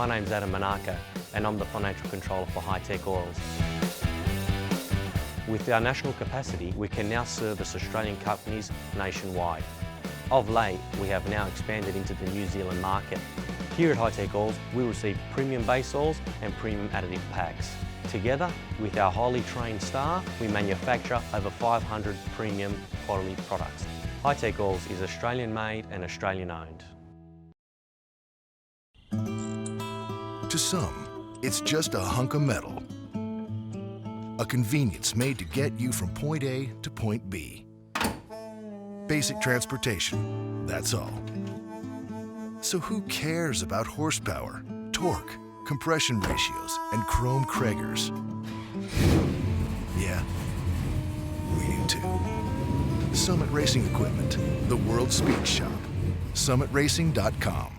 My name's Adam Monaco and I'm the Financial Controller for High Tech Oils. With our national capacity, we can now service Australian companies nationwide. Of late, we have now expanded into the New Zealand market. Here at High Tech Oils, we receive premium base oils and premium additive packs. Together, with our highly trained staff, we manufacture over 500 premium quality products. High Tech Oils is Australian made and Australian owned. To some, it's just a hunk of metal. A convenience made to get you from point A to point B. Basic transportation, that's all. So who cares about horsepower, torque, compression ratios, and chrome Kragers? Yeah, we do too. Summit Racing Equipment, the world's speed shop. SummitRacing.com.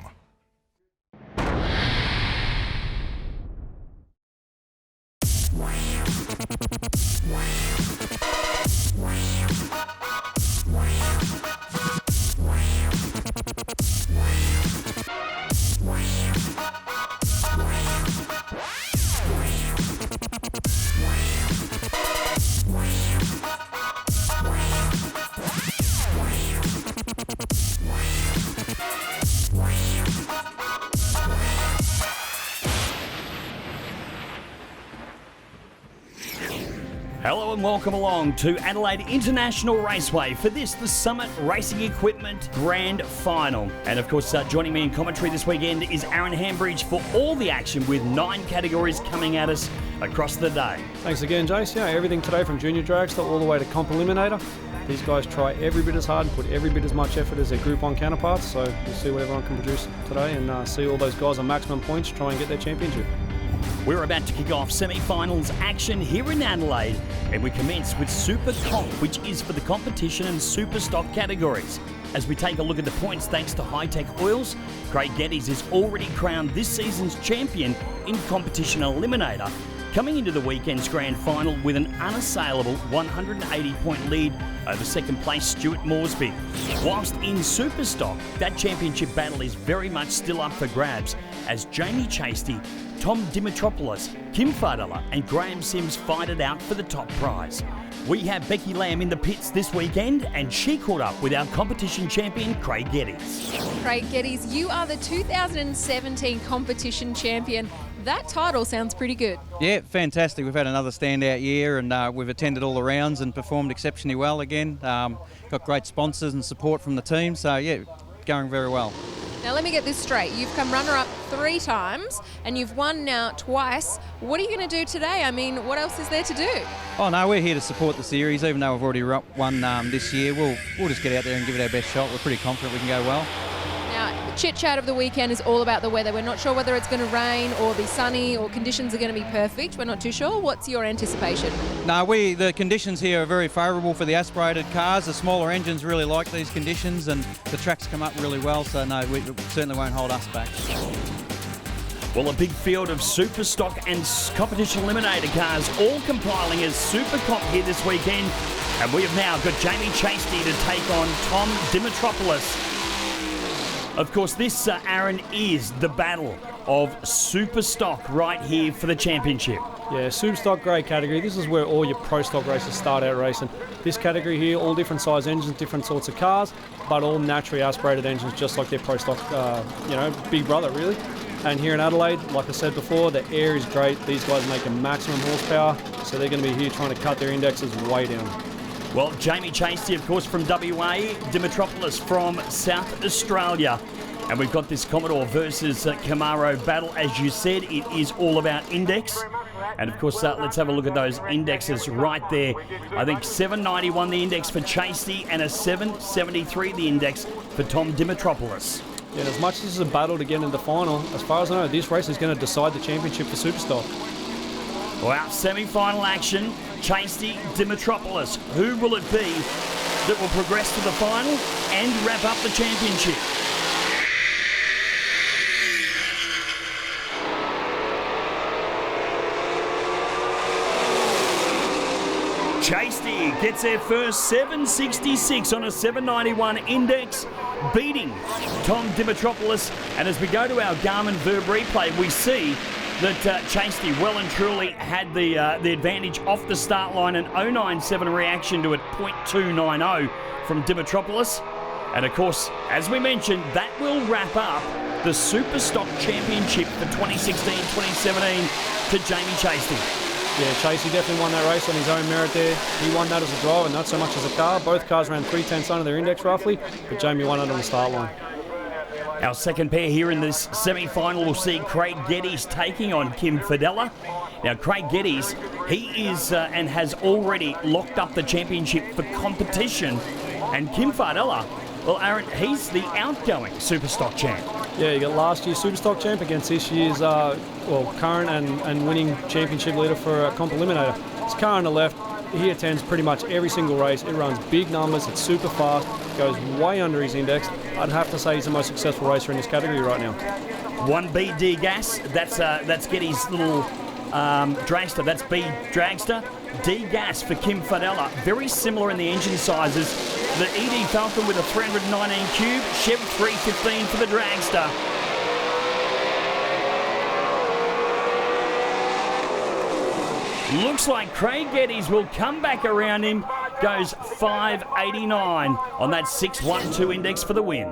Hello and welcome along to Adelaide International Raceway for the Summit Racing Equipment Grand Final. And of course, joining me in commentary this weekend is Aaron Hambridge for all the action with 9 categories coming at us across the day. Thanks again, Jace. Yeah, everything today from junior dragster all the way to comp eliminator. These guys try every bit as hard and put every bit as much effort as their Group 1 counterparts, so we'll see what everyone can produce today and see all those guys on maximum points try and get their championship. We're about to kick off semi-finals action here in Adelaide, and we commence with Super Comp, which is for the competition and super stock categories. As we take a look at the points, thanks to High Tech Oils, Craig Geddes is already crowned this season's champion in competition eliminator, coming into the weekend's grand final with an unassailable 180-point lead over second place Stuart Moresby. Whilst in super stock, that championship battle is very much still up for grabs as Jamie Chasty, Tom Dimitropoulos, Kim Fardella and Graham Sims fight it out for the top prize. We have Becky Lamb in the pits this weekend and she caught up with our competition champion Craig Geddes. Craig Geddes, you are the 2017 competition champion. That title sounds pretty good. Yeah, fantastic. We've had another standout year and we've attended all the rounds and performed exceptionally well again. Got great sponsors and support from the team, so yeah, going very well. Now let me get this straight. You've come runner-up 3 times and you've won now twice. What are you going to do today? I mean, what else is there to do? Oh no, we're here to support the series. Even though we've already won this year, we'll just get out there and give it our best shot. We're pretty confident we can go well. Now, the chit-chat of the weekend is all about the weather. We're not sure whether it's going to rain or be sunny or conditions are going to be perfect. We're not too sure. What's your anticipation? No, the conditions here are very favourable for the aspirated cars. The smaller engines really like these conditions and the tracks come up really well, so no, we certainly won't hold us back. Well, a big field of super stock and competition eliminator cars all compiling as Super Comp here this weekend. And we have now got Jamie Chasty to take on Tom Dimitropoulos. Of course, this, Aaron, is the battle of super stock right here for the championship. Yeah, super stock grade category. This is where all your pro stock races start out racing. This category here, all different size engines, different sorts of cars, but all naturally aspirated engines, just like their pro stock, big brother, really. And here in Adelaide, like I said before, the air is great. These guys make a maximum horsepower, so they're going to be here trying to cut their indexes way down. Well, Jamie Chasty, of course, from WA, Dimitropoulos from South Australia. And we've got this Commodore versus Camaro battle. As you said, it is all about index. And of course, let's have a look at those indexes right there. I think 791 the index for Chasty and a 773 the index for Tom Dimitropoulos. Yeah, as much as this is a battle to get into the final, as far as I know, this race is going to decide the championship for Superstock. Wow, semi-final action. Chasty, Dimitropoulos. Who will it be that will progress to the final and wrap up the championship? Chasty gets their first 766 on a 791 index, beating Tom Dimitropoulos. And as we go to our Garmin Verb replay, we see that Chasty well and truly had the advantage off the start line, an 0.97 reaction to a 0.290 from Dimitropoulos. And of course, as we mentioned, that will wrap up the Super Stock Championship for 2016-2017 to Jamie Chasty. Yeah, Chasey definitely won that race on his own merit there. He won that as a driver, not so much as a car. Both cars ran 3/10 under their index roughly, but Jamie won it on the start line. Our second pair here in this semi-final will see Craig Geddes taking on Kim Fidella. Now, Craig Geddes, he is and has already locked up the championship for competition. And Kim Fidella, well, Aaron, he's the outgoing Super Stock champ. Yeah, you got last year's Super Stock champ against this year's current and winning championship leader for Comp Eliminator. It's car on the left. He attends pretty much every single race. It runs big numbers. It's super fast. Goes way under his index. I'd have to say he's the most successful racer in this category right now. 1B D Gas. That's Geddes' little dragster. That's B Dragster. D Gas for Kim Fidella. Very similar in the engine sizes. The ED Falcon with a 319 cube. Chev 315 for the dragster. Looks like Craig Geddes will come back around him. Goes 589 on that 612 index for the win.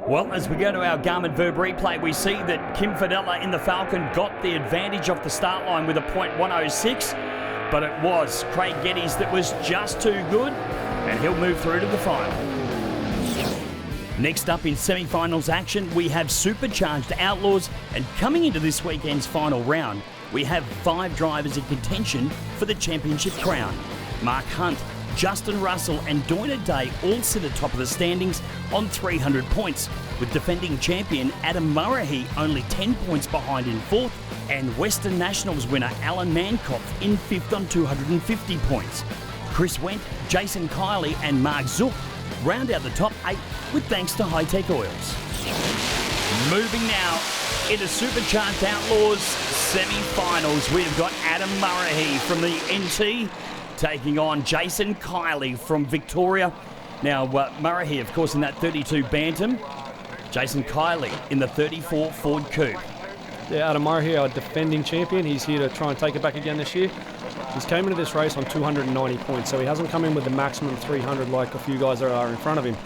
Well, as we go to our Garmin Verb replay, we see that Kim Fidella in the Falcon got the advantage off the start line with a 0.106, but it was Craig Geddes that was just too good, and he'll move through to the final. Next up in semi-finals action, we have Supercharged Outlaws, and coming into this weekend's final round, we have 5 drivers in contention for the championship crown. Mark Hunt, Justin Russell and Doina Day all sit atop of the standings on 300 points, with defending champion Adam Murray only 10 points behind in 4th, and Western Nationals winner Alan Mankopf in 5th on 250 points. Chris Wendt, Jason Kiley and Mark Zook round out the top 8 with thanks to High Tech Oils. Moving now into Supercharged Outlaws semi-finals, we've got Adam Murray from the NT taking on Jason Kiley from Victoria. Now, Murray, of course, in that 32 Bantam. Jason Kiley in the 34 Ford Coupe. Yeah, Adam Murray, our defending champion. He's here to try and take it back again this year. He's came into this race on 290 points, so he hasn't come in with the maximum 300 like a few guys that are in front of him.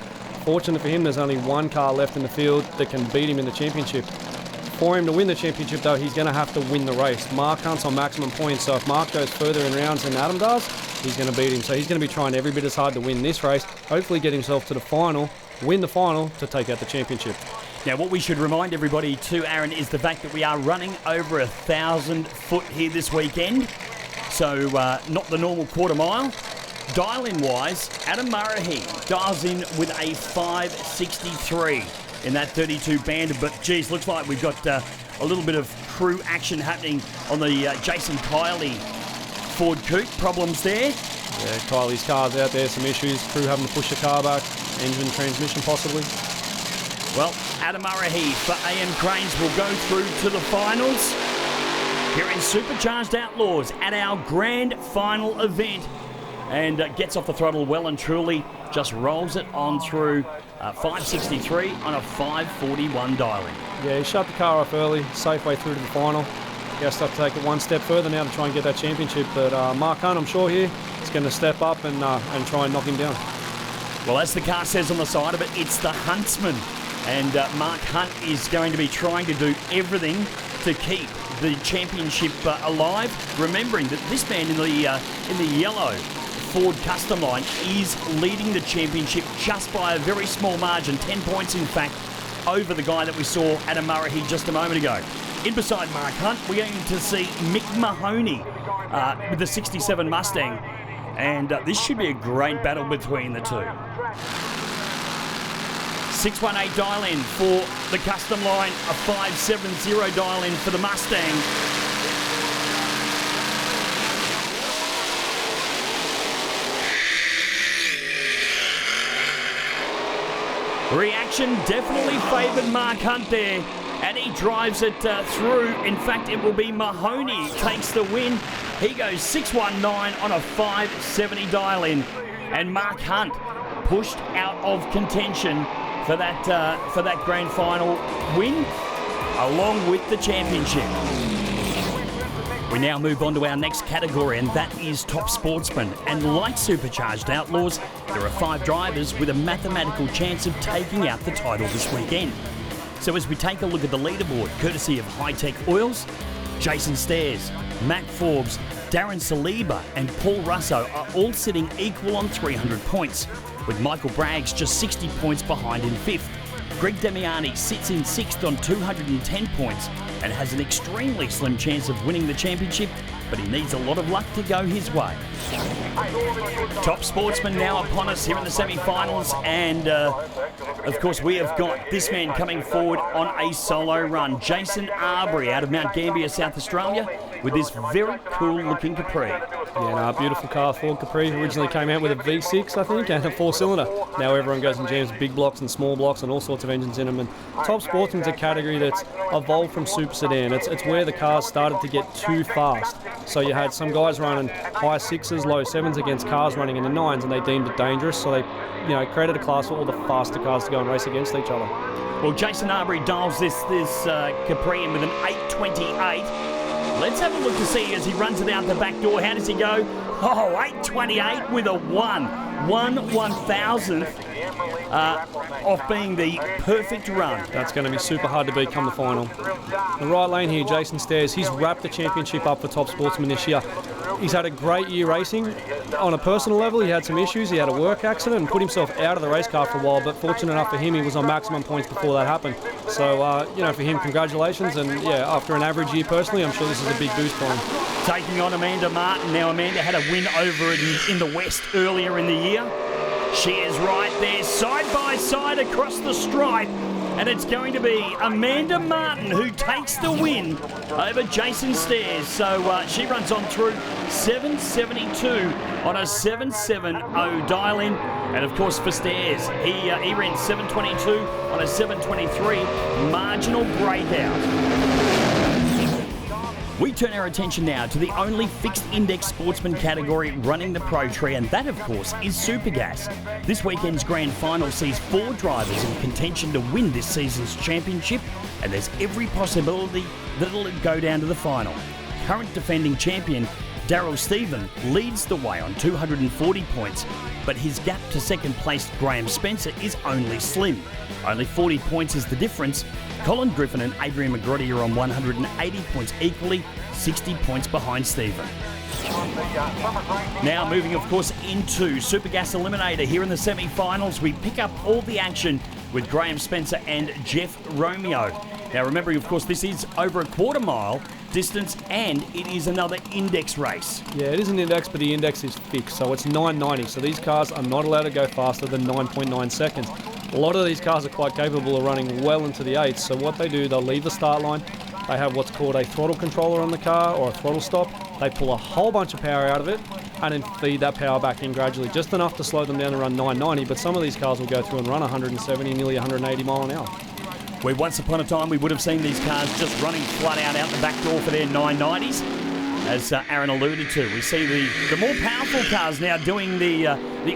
Fortunate for him, there's only one car left in the field that can beat him in the championship. For him to win the championship, though, he's going to have to win the race. Mark Hunt's on maximum points, so if Mark goes further in rounds than Adam does, he's going to beat him. So he's going to be trying every bit as hard to win this race, hopefully get himself to the final, win the final to take out the championship. Now, what we should remind everybody too, Aaron, is the fact that we are running over 1,000 foot here this weekend. So not the normal quarter mile. Dial-in wise, Adam Murray dials in with a 563 in that 32 Bandit. But geez, looks like we've got a little bit of crew action happening on the Jason Kiley Ford Coupe. Problems there. Yeah, Kiley's car's out there, some issues. Crew having to push the car back, engine, transmission possibly. Well, Adam Murray for AM Cranes will go through to the finals here in Supercharged Outlaws at our grand final event, and gets off the throttle well and truly, just rolls it on through 563 on a 541 dialing. Yeah, he shut the car off early, safe way through to the final. He has to take it one step further now to try and get that championship, but Mark Hunt, I'm sure here, is going to step up and try and knock him down. Well, as the car says on the side of it, it's the Huntsman. And Mark Hunt is going to be trying to do everything to keep the championship alive. Remembering that this man in the yellow Ford Custom line is leading the championship just by a very small margin, 10 points in fact, over the guy that we saw, Adam Murray, just a moment ago. In beside Mark Hunt, we're going to see Mick Mahoney with the 67 Mustang. And this should be a great battle between the two. 618 dial-in for the custom line, a 570 dial-in for the Mustang. Reaction definitely favoured Mark Hunt there. and he drives it through. In fact, it will be Mahoney takes the win. He goes 619 on a 570 dial-in. And Mark Hunt pushed out of contention for that grand final win, along with the championship. We now move on to our next category, and that is Top Sportsman. And like Supercharged Outlaws, there are 5 drivers with a mathematical chance of taking out the title this weekend. So as we take a look at the leaderboard, courtesy of High Tech Oils, Jason Stairs, Matt Forbes, Darren Saliba and Paul Russo are all sitting equal on 300 points, with Michael Braggs just 60 points behind in 5th. Greg Demiani sits in 6th on 210 points and has an extremely slim chance of winning the championship, but he needs a lot of luck to go his way. Top Sportsman now upon us here in the semi-finals, and of course we have got this man coming forward on a solo run, Jason Arbery out of Mount Gambier, South Australia, with this very cool looking Capri. Yeah, beautiful car, Ford Capri. Originally came out with a V6, I think, and a 4-cylinder. Now everyone goes and jams big blocks and small blocks and all sorts of engines in them. And Top Sportsman's a category that's evolved from Super Sedan. It's where the cars started to get too fast. So you had some guys running high 6s, low 7s against cars running in the 9s, and they deemed it dangerous. So they, created a class for all the faster cars to go and race against each other. Well, Jason Arbery dials this Capri in with an 828. Let's have a look to see as he runs it out the back door. How does he go? Oh, 828 with a 1/1000th off being the perfect run. That's going to be super hard to beat come the final. The right lane here, Jason Stairs, he's wrapped the championship up for Top Sportsman this year. He's had a great year racing. On a personal level, he had some issues. He had a work accident and put himself out of the race car for a while, but fortunate enough for him, he was on maximum points before that happened. So, for him, congratulations. And, after an average year personally, I'm sure this is a big boost for him. Taking on Amanda Martin. Now, Amanda had a win over in the West earlier in the year. She is right there, side by side across the stripe. And it's going to be Amanda Martin who takes the win over Jason Stairs. So she runs on through 772 on a 770 dial-in. And of course for Stairs, he ran 722 on a 723 marginal breakout. We turn our attention now to the only fixed index sportsman category running the Pro Tree, and that, of course, is Supergas. This weekend's grand final sees 4 drivers in contention to win this season's championship, and there's every possibility that it'll go down to the final. Current defending champion Daryl Stephen leads the way on 240 points, but his gap to second placed Graham Spencer is only slim. Only 40 points is the difference. Colin Griffin and Adrian McGroddy are on 180 points equally, 60 points behind Stephen. Now moving, of course, into Supergas Eliminator. Here in the semi-finals, we pick up all the action with Graham Spencer and Jeff Romeo. Now remembering, of course, this is over a quarter mile distance and it is another index race. Yeah, it is an index, but the index is fixed, so it's 990. So these cars are not allowed to go faster than 9.9 seconds. A lot of these cars are quite capable of running well into the 8s, so what they do, they'll leave the start line. They have what's called a throttle controller on the car, or a throttle stop. They pull a whole bunch of power out of it and then feed that power back in gradually, just enough to slow them down to run 990, but some of these cars will go through and run 170, nearly 180 mile an hour. Where once upon a time we would have seen these cars just running flat out the back door for their 990s. As Aaron alluded to, we see the more powerful cars now doing the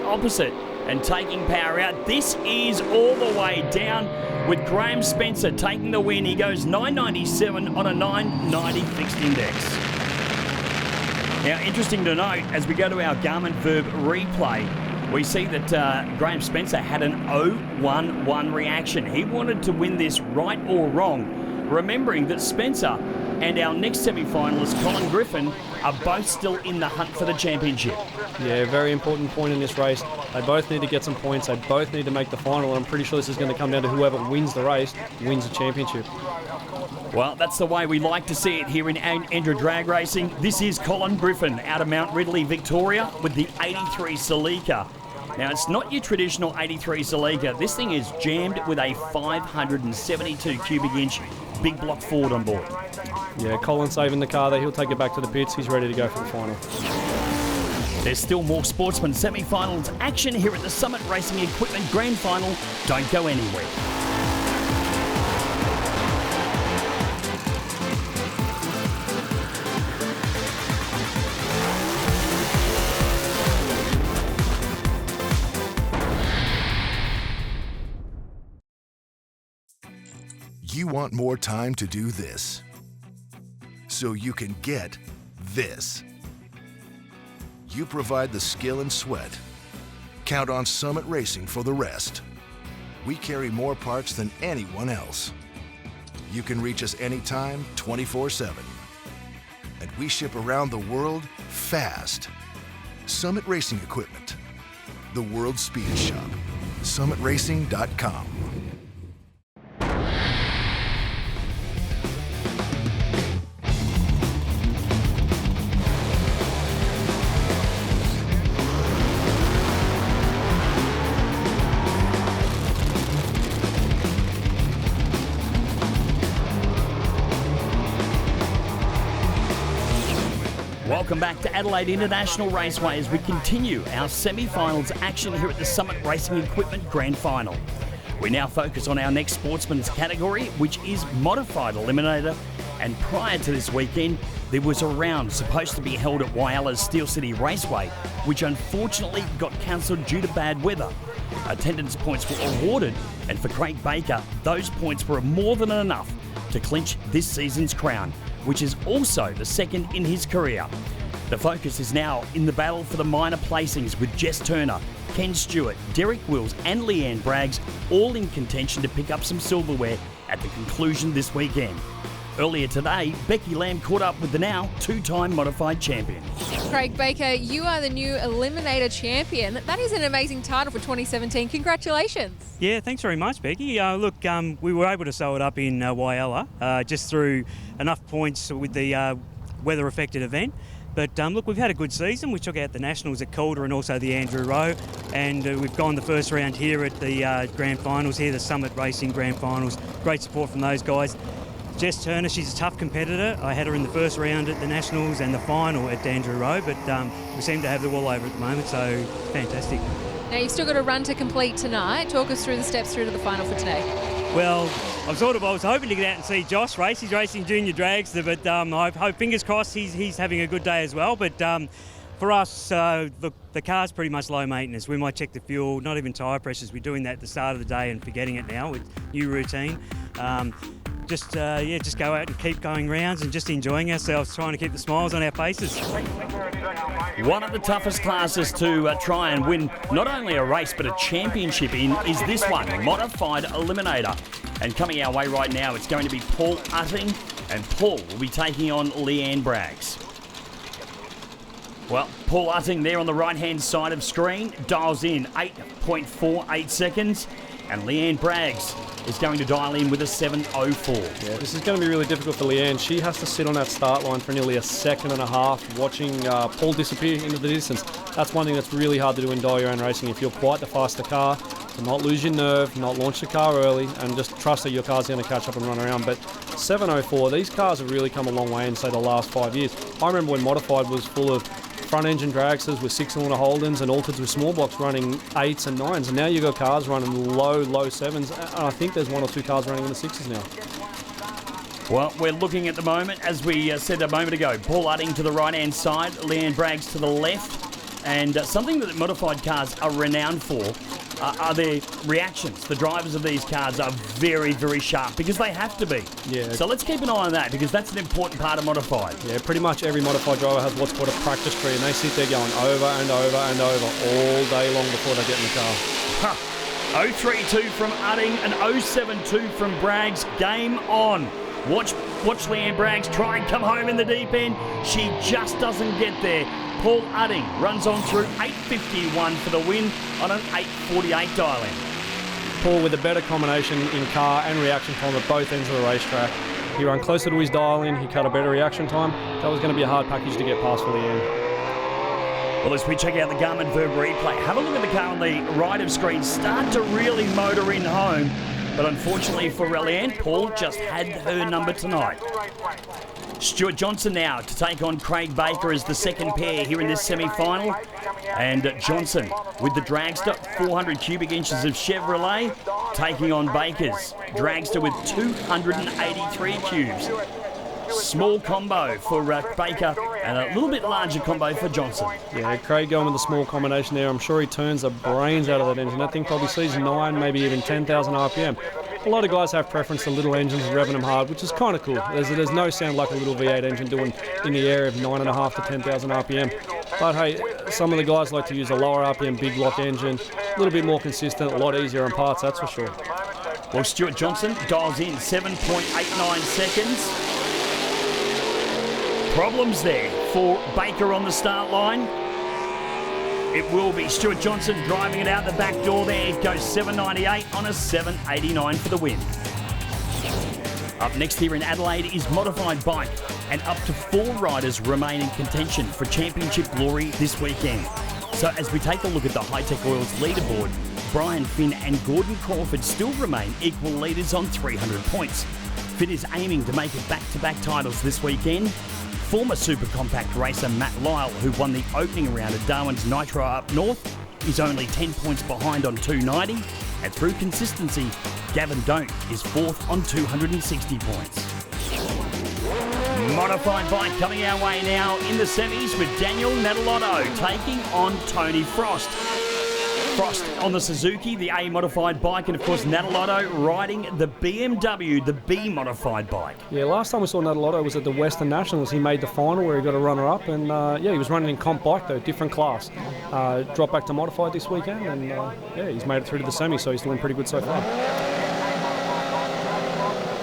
opposite and taking power out. This is all the way down with Graham Spencer taking the win. He goes 997 on a 990 fixed index. Now, interesting to note, as we go to our Garmin Verb replay, we see that Graham Spencer had an 0-1-1 reaction. He wanted to win this right or wrong, remembering that Spencer and our next semi-finalist, Colin Griffin, are both still in the hunt for the championship. Yeah, very important point in this race. They both need to get some points. They both need to make the final, and I'm pretty sure this is going to come down to whoever wins the race wins the championship. Well, that's the way we like to see it here in ANDRA Drag Racing. This is Colin Griffin out of Mount Ridley, Victoria, with the 83 Celica. Now, it's not your traditional 83 Celica. This thing is jammed with a 572 cubic inch big block Ford on board. Yeah, Colin's saving the car there. He'll take it back to the pits. He's ready to go for the final. There's still more sportsman semi-finals action here at the Summit Racing Equipment Grand Final. Don't go anywhere. You want more time to do this, so you can get this. You provide the skill and sweat. Count on Summit Racing for the rest. We carry more parts than anyone else. You can reach us anytime, 24/7. And we ship around the world fast. Summit Racing Equipment, the world's speed shop. SummitRacing.com. Welcome back to Adelaide International Raceway as we continue our semi-finals action here at the Summit Racing Equipment Grand Final. We now focus on our next sportsman's category, which is Modified Eliminator. And prior to this weekend, there was a round supposed to be held at Wyalla's Steel City Raceway, which unfortunately got cancelled due to bad weather. Attendance points were awarded, and for Craig Baker, those points were more than enough to clinch this season's crown, which is also the second in his career. The focus is now in the battle for the minor placings with Jess Turner, Ken Stewart, Derek Wills and Leanne Braggs all in contention to pick up some silverware at the conclusion this weekend. Earlier today, Becky Lamb caught up with the now two-time modified champion. Craig Baker, you are the new Eliminator champion. That is an amazing title for 2017. Congratulations. Yeah, thanks very much, Becky. Look, we were able to sew it up in Whyalla just through enough points with the weather-affected event. But look, we've had a good season. We took out the Nationals at Calder and also the Andrew Rowe, and we've gone the first round here at the Grand Finals here, the Summit Racing Grand Finals. Great support from those guys. Jess Turner, she's a tough competitor. I had her in the first round at the Nationals and the final at Andrew Rowe, but we seem to have the wall over at the moment, so fantastic. Now, you've still got a run to complete tonight. Talk us through the steps through to the final for today. Well, I was hoping to get out and see Josh race. He's racing junior dragster, but I hope, fingers crossed, he's having a good day as well. But for us, look, the car's pretty much low maintenance. We might check the fuel, not even tyre pressures. We're doing that at the start of the day and forgetting it now with new routine. Just go out and keep going rounds and just enjoying ourselves, trying to keep the smiles on our faces. One of the toughest classes to try and win not only a race but a championship in is this one, Modified Eliminator. And coming our way right now, it's going to be Paul Utting, and Paul will be taking on Leanne Braggs. Well, Paul Utting there on the right-hand side of screen, dials in 8.48 seconds, and Leanne Braggs is going to dial in with a 7.04. Yeah, this is going to be really difficult for Leanne. She has to sit on that start line for nearly a second and a half, watching Paul disappear into the distance. That's one thing that's really hard to do in die-your-own racing. If you're quite the faster car, to not lose your nerve, not launch the car early, and just trust that your car's going to catch up and run around. But 7.04, these cars have really come a long way in, say, the last 5 years. I remember when Modified was full of front-engine dragsters with 6-cylinder Holdens and Altereds with small blocks running 8s and 9s, and now you've got cars running low 7s, and I think there's 1 or 2 cars running in the 6s now. Well, we're looking at the moment, as we said a moment ago, Paul Utting to the right-hand side, Leanne Braggs to the left, and something that modified cars are renowned for are their reactions. The drivers of these cars are very, very sharp because they have to be. Yeah. So let's keep an eye on that because that's an important part of modified. Yeah, pretty much every modified driver has what's called a practice tree, and they sit there going over and over and over all day long before they get in the car. 032 from Utting and 072 from Braggs. Game on. Watch Leanne Braggs try and come home in the deep end. She just doesn't get there. Paul Utting runs on through 8.51 for the win on an 8.48 dial-in. Paul with a better combination in car and reaction time at both ends of the racetrack. He ran closer to his dial-in, he cut a better reaction time. That was going to be a hard package to get past for Leanne. Well, as we check out the Garmin Verb replay, have a look at the car on the right of screen. Start to really motor in home. But unfortunately for Leanne, Paul just had her number tonight. Stuart Johnson now to take on Craig Baker as the second pair here in this semi-final. And Johnson with the dragster, 400 cubic inches of Chevrolet, taking on Baker's dragster with 283 cubes. Small combo for Baker and a little bit larger combo for Johnson. Yeah, Craig going with the small combination there. I'm sure he turns the brains out of that engine. That thing probably sees 9, maybe even 10,000 RPM. a lot of guys have preference to little engines revving them hard, which is kind of cool. There's no sound like a little V8 engine doing in the area of 9.5 to 10,000 RPM. But hey, some of the guys like to use a lower RPM big block engine, a little bit more consistent, a lot easier on parts, that's for sure. Well, Stuart Johnson dials in 7.89 seconds. Problems there for Baker on the start line. It will be Stuart Johnson driving it out the back door there. It goes 7.98 on a 7.89 for the win. Up next here in Adelaide is Modified Bike, and up to 4 riders remain in contention for championship glory this weekend. So as we take a look at the Hi-Tech Oils leaderboard, Brian Finn and Gordon Crawford still remain equal leaders on 300 points. Finn is aiming to make it back-to-back titles this weekend. Former Super Compact racer Matt Lyle, who won the opening round at Darwin's Nitro up north, is only 10 points behind on 290, and through consistency, Gavin Don't is 4th on 260 points. Modified Bike coming our way now in the semis with Daniel Natalotto taking on Tony Frost. Frost on the Suzuki, the A modified bike, and of course Natalotto riding the BMW, the B modified bike. Yeah, last time we saw Natalotto was at the Western Nationals. He made the final where he got a runner-up, and yeah, he was running in comp bike though, different class. Dropped back to modified this weekend, and yeah, he's made it through to the semi, so he's doing pretty good so far.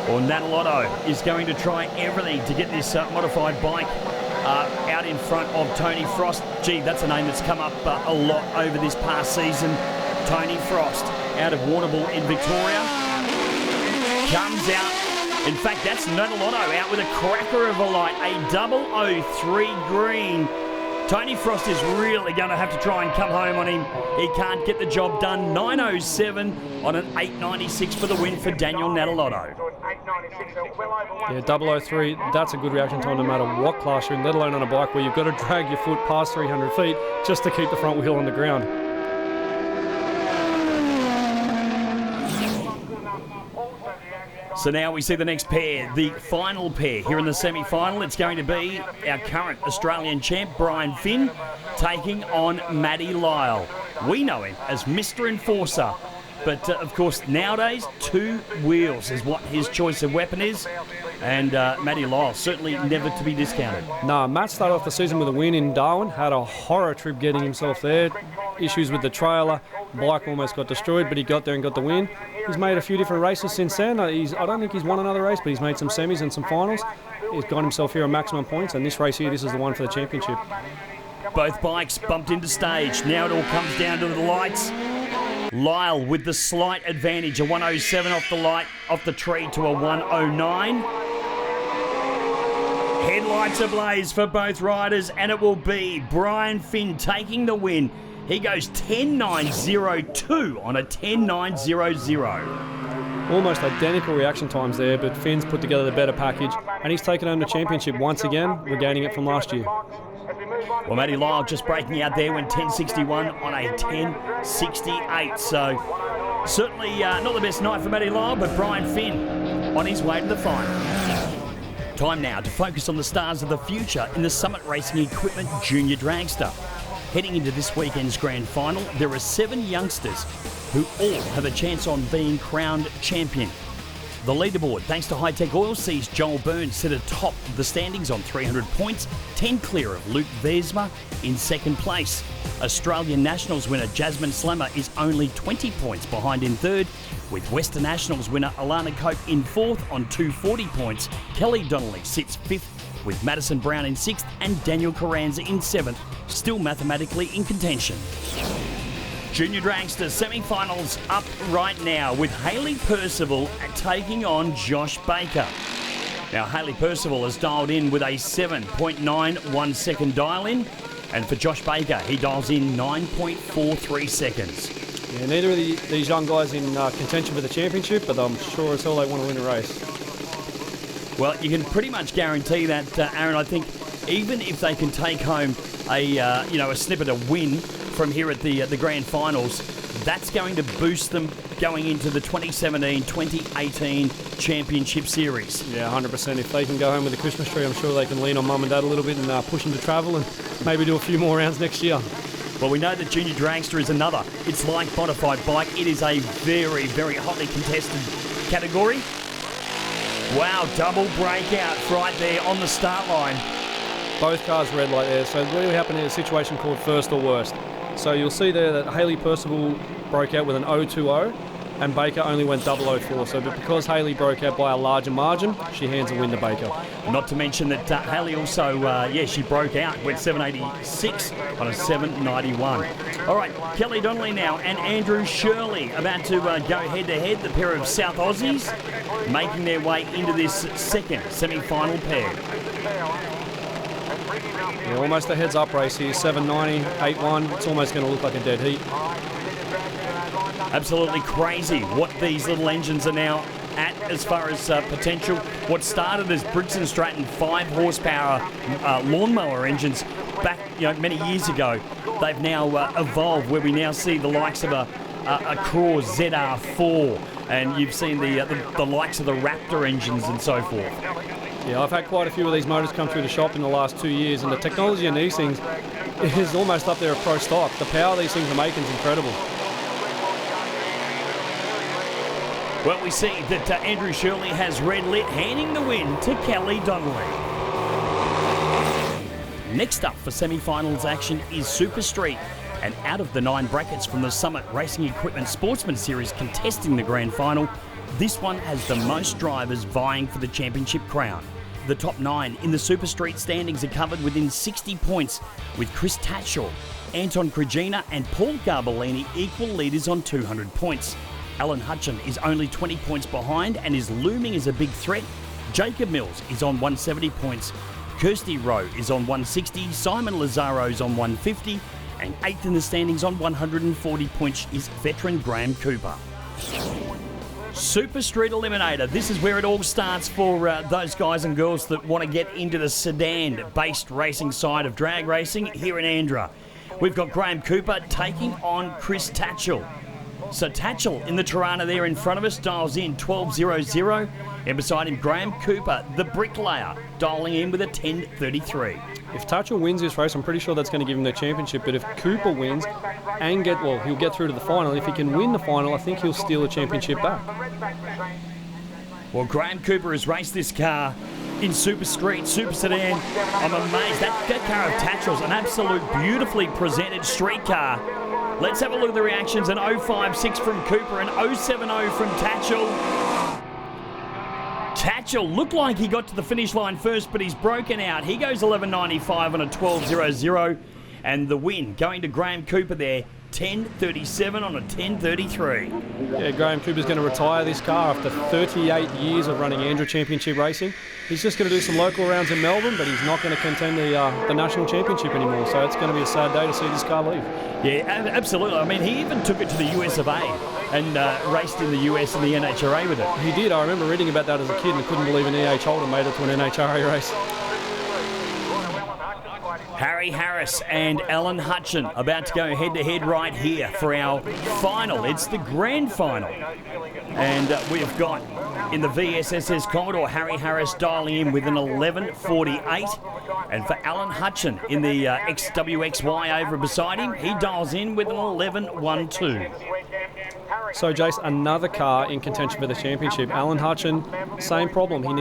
Well, Natalotto is going to try everything to get this modified bike out in front of Tony Frost. Gee, that's a name that's come up a lot over this past season. Tony Frost out of Warrnambool in Victoria. Comes out. In fact, that's Natalotto out with a cracker of a light. A 003 green. Tony Frost is really going to have to try and come home on him. He can't get the job done. 9.07 on an 8.96 for the win for Daniel Natalotto. Yeah, 003, that's a good reaction time no matter what class you're in, let alone on a bike where you've got to drag your foot past 300 feet just to keep the front wheel on the ground. So now we see the next pair, the final pair here in the semi-final. It's going to be our current Australian champ, Brian Finn, taking on Matty Lyle. We know him as Mr. Enforcer, but of course nowadays 2 wheels is what his choice of weapon is, and Matty Lyle certainly never to be discounted. Nah, Matt started off the season with a win in Darwin, had a horror trip getting himself there, issues with the trailer, bike almost got destroyed, but he got there and got the win. He's made a few different races since then. I don't think he's won another race, but he's made some semis and some finals. He's got himself here on maximum points, and this race here, this is the one for the championship. Both bikes bumped into stage. Now it all comes down to the lights. Lyle with the slight advantage, a 107 off the light, off the tree to a 109. Headlights ablaze for both riders, and it will be Brian Finn taking the win. He goes 10.902 on a 10.900. Almost identical reaction times there, but Finn's put together the better package, and he's taken home the championship once again, regaining it from last year. Well, Matty Lyle just breaking out there, went 10.61 on a 10.68. So certainly not the best night for Matty Lyle, but Brian Finn on his way to the final. Time now to focus on the stars of the future in the Summit Racing Equipment Junior Dragster. Heading into this weekend's grand final, there are 7 youngsters who all have a chance on being crowned champion. The leaderboard, thanks to Hi-Tech Oil, sees Joel Burns sit atop the standings on 300 points, 10 clear of Luke Vesma in second place. Australian Nationals winner Jasmine Slammer is only 20 points behind in third, with Western Nationals winner Alana Cope in fourth on 240 points. Kelly Donnelly sits fifth, with Madison Brown in 6th and Daniel Carranza in 7th, still mathematically in contention. Junior Dragster semi-finals up right now with Hayley Percival taking on Josh Baker. Now Hayley Percival has dialed in with a 7.91 second dial-in, and for Josh Baker he dials in 9.43 seconds. Yeah, neither of these young guys in contention for the championship, but I'm sure as hell they want to win a race. Well, you can pretty much guarantee that, Aaron. I think even if they can take home a snippet of win from here at the grand finals, that's going to boost them going into the 2017-2018 Championship Series. Yeah, 100%. If they can go home with the Christmas tree, I'm sure they can lean on mum and dad a little bit and push them to travel and maybe do a few more rounds next year. Well, we know that Junior Dragster is another. It's like modified bike. It is a very, very hotly contested category. Wow, double breakout right there on the start line. Both cars red light there. So what happened in a situation called first or worst. So you'll see there that Hayley Percival broke out with an 020 and Baker only went 004. So but because Hayley broke out by a larger margin, she hands the win to Baker. Not to mention that Hayley also, she broke out, went 786 on a 791. All right, Kelly Donnelly now and Andrew Shirley about to go head-to-head, the pair of South Aussies making their way into this second semi-final pair. Yeah, almost a heads-up race here, 790, 8-1. It's almost going to look like a dead heat. Absolutely crazy what these little engines are now at as far as potential. What started as Briggs & Stratton 5 horsepower lawnmower engines back many years ago, they've now evolved where we now see the likes of a Craw ZR4, and you've seen the likes of the Raptor engines and so forth. Yeah, I've had quite a few of these motors come through the shop in the last 2 years, and the technology in these things is almost up there at pro stock. The power these things are making is incredible. Well, we see that Andrew Shirley has red lit, handing the win to Kelly Donnelly. Next up for semi-finals action is Super Street. And out of the 9 brackets from the Summit Racing Equipment Sportsman Series contesting the grand final, this one has the most drivers vying for the championship crown. The top 9 in the Super Street standings are covered within 60 points, with Chris Tatchell, Anton Krajina and Paul Garbellini equal leaders on 200 points. Alan Hutchin is only 20 points behind and is looming as a big threat. Jacob Mills is on 170 points. Kirsty Rowe is on 160. Simon Lazaro is on 150. And 8th in the standings on 140 points is veteran Graham Cooper. Super Street Eliminator. This is where it all starts for those guys and girls that want to get into the sedan-based racing side of drag racing here in ANDRA. We've got Graham Cooper taking on Chris Tatchell. So Tatchell in the Tirana there in front of us dials in 12.00, and beside him Graham Cooper, the bricklayer, dialing in with a 10.33. If Tatchell wins this race, I'm pretty sure that's going to give him the championship. But if Cooper wins and he'll get through to the final. If he can win the final, I think he'll steal the championship back. Well, Graham Cooper has raced this car in Super Street, Super Sedan. I'm amazed. That car of Tatchell's an absolute beautifully presented street car. Let's have a look at the reactions. An 0.56 from Cooper, an 0.70 from Tatchell. Tatchell looked like he got to the finish line first, but he's broken out. He goes 11.95 on a 12.00, and the win going to Graham Cooper there, 10.37 on a 10.33. Yeah, Graham Cooper's going to retire this car after 38 years of running ANDRA Championship racing. He's just going to do some local rounds in Melbourne, but he's not going to contend the national championship anymore. So it's going to be a sad day to see this car leave. Yeah, absolutely. I mean, he even took it to the US of A and raced in the US and the NHRA with it. He did. I remember reading about that as a kid and couldn't believe an EH Holden made it to an NHRA race. Harry Harris and Alan Hutchin about to go head-to-head right here for our final. It's the grand final. And we've got in the VSSS Commodore, Harry Harris dialing in with an 11.48. And for Alan Hutchin in the XWXY over beside him, he dials in with an 11.12. So, Jace, another car in contention for the championship. Alan Hutchin, same problem. He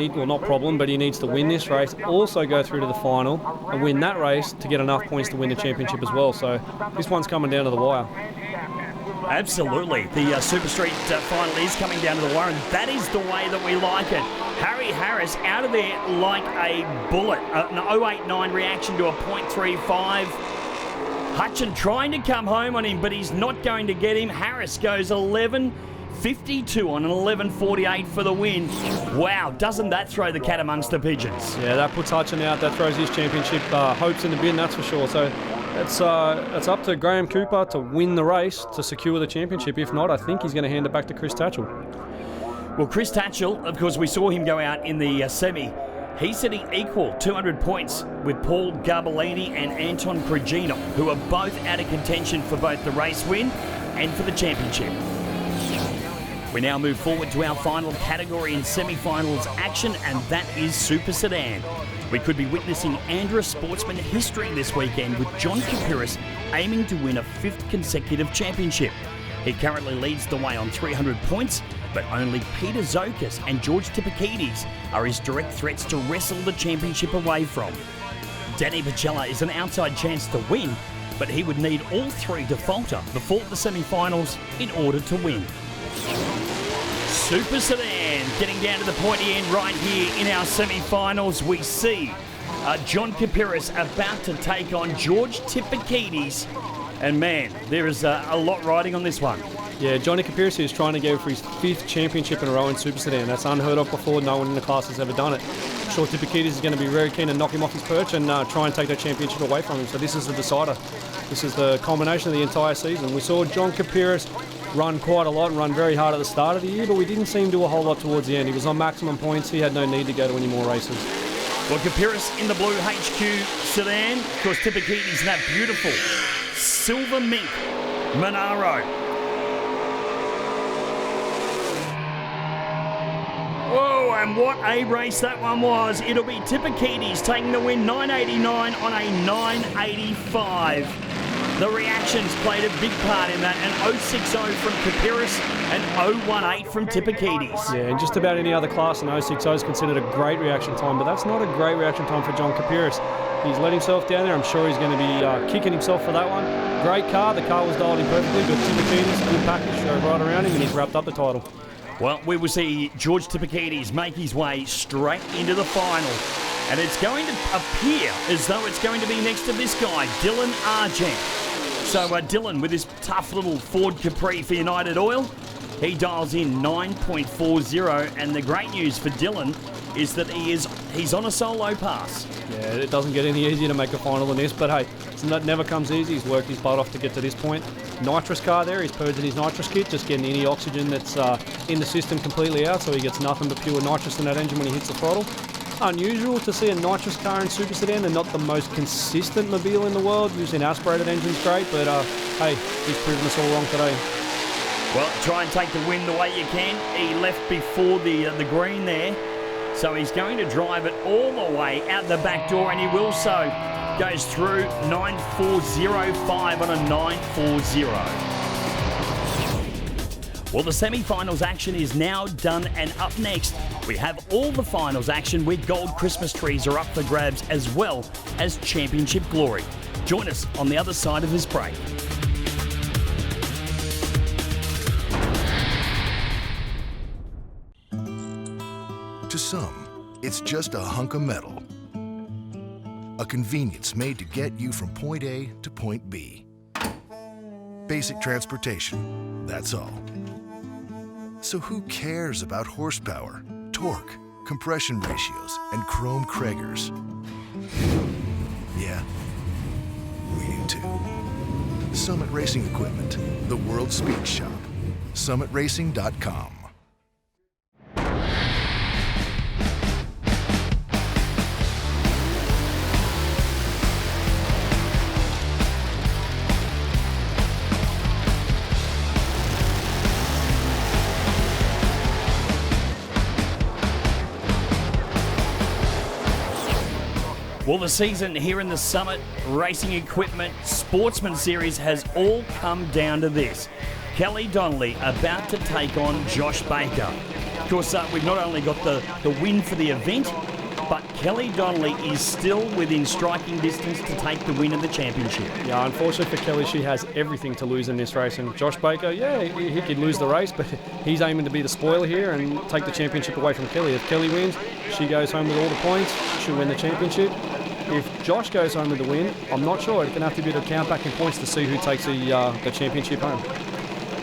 needs to win this race, also go through to the final and win that race to get enough points to win the championship as well. So this one's coming down to the wire. Absolutely. The Super Street final is coming down to the wire, and that is the way that we like it. Harry Harris out of there like a bullet. An 0.89 reaction to a 0.35. Hutchin trying to come home on him, but he's not going to get him. Harris goes 11.52 on an 11.48 for the win. Wow, doesn't that throw the cat amongst the pigeons? Yeah, that puts Hutchin out. That throws his championship hopes in the bin, that's for sure. So it's up to Graham Cooper to win the race to secure the championship. If not, I think he's going to hand it back to Chris Tatchell. Well, Chris Tatchell, of course, we saw him go out in the semi. He's sitting equal, 200 points, with Paul Garbellini and Anton Krajina, who are both out of contention for both the race win and for the championship. We now move forward to our final category in semi-finals action, and that is Super Sedan. We could be witnessing ANDRA sportsman history this weekend, with John Kapiris aiming to win a 5th consecutive championship. He currently leads the way on 300 points, but only Peter Zokas and George Tipakidis are his direct threats to wrestle the championship away from. Danny Pacella is an outside chance to win, but he would need all three to falter before the semi-finals in order to win. Super Sedan getting down to the pointy end right here in our semi-finals. We see John Kapiris about to take on George Tipakidis. And man, there is a lot riding on this one. Yeah, Johnny Kapiris is trying to go for his 5th championship in a row in Super Sedan. That's unheard of before. No one in the class has ever done it. I'm sure Tipakidis is going to be very keen to knock him off his perch and try and take that championship away from him. So this is the decider. This is the culmination of the entire season. We saw John Kapiris run quite a lot and run very hard at the start of the year, but we didn't see him do a whole lot towards the end. He was on maximum points. He had no need to go to any more races. Well, Kapiris in the blue HQ sedan. Of course, Tipakidis in that beautiful silver mink Monaro. Whoa, and what a race that one was. It'll be Tipakidis taking the win, 989 on a 985. The reactions played a big part in that, and 060 from Kapiris and 018 from Tipakidis. Yeah, and just about any other class in 060 is considered a great reaction time, but that's not a great reaction time for John Kapiris. He's let himself down there. I'm sure he's going to be kicking himself for that one. Great car. The car was dialed in perfectly, but Tipakidis, good package, drove right around him, and he's wrapped up the title. Well, we will see George Tipakidis make his way straight into the final. And it's going to appear as though it's going to be next to this guy, Dylan Argent. So Dylan, with his tough little Ford Capri for United Oil, he dials in 9.40. And the great news for Dylan is that he's on a solo pass. Yeah, it doesn't get any easier to make a final than this, but hey, it never comes easy. He's worked his butt off to get to this point. Nitrous car there, he's purging his nitrous kit, just getting any oxygen that's in the system completely out, so he gets nothing but pure nitrous in that engine when he hits the throttle. Unusual to see a nitrous car in Super Sedan. They're not the most consistent mobile in the world. Using aspirated engines great, but hey, he's proven us all wrong today. Well, try and take the win the way you can. He left before the green there. So he's going to drive it all the way out the back door, and he will so. Goes through 9405 on a 940. Well, the semi-finals action is now done, and up next, we have all the finals action where gold Christmas trees are up for grabs as well as championship glory. Join us on the other side of this break. To some, it's just a hunk of metal. A convenience made to get you from point A to point B. Basic transportation, that's all. So who cares about horsepower, torque, compression ratios, and chrome Kragers? Yeah, we do too. Summit Racing Equipment, the world's speed shop. SummitRacing.com. Well, the season here in the Summit Racing Equipment Sportsman Series has all come down to this. Kelly Donnelly about to take on Josh Baker. Of course, we've not only got the win for the event, but Kelly Donnelly is still within striking distance to take the win of the championship. Yeah, unfortunately for Kelly, she has everything to lose in this race. And Josh Baker, yeah, he could lose the race, but he's aiming to be the spoiler here and take the championship away from Kelly. If Kelly wins, she goes home with all the points. She'll win the championship. If Josh goes home with the win, I'm not sure. It's going to have to be a count back in points to see who takes the championship home.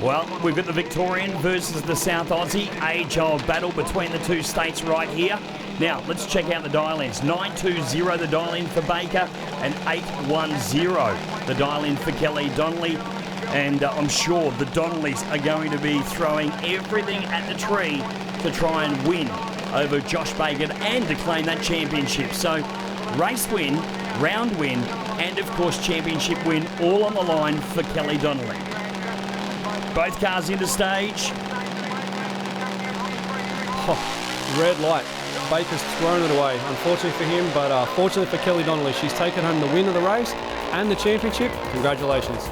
Well, we've got the Victorian versus the South Aussie. Age-old battle between the two states right here. Now, let's check out the dial-ins. 920 the dial-in for Baker and 810 the dial-in for Kelly Donnelly. And I'm sure the Donnellys are going to be throwing everything at the tree to try and win over Josh Baker and to claim that championship. So, race win, round win, and of course championship win all on the line for Kelly Donnelly. Both cars into stage. Oh, red light. Baker's thrown it away, unfortunately for him, but fortunately for Kelly Donnelly. She's taken home the win of the race and the championship. Congratulations.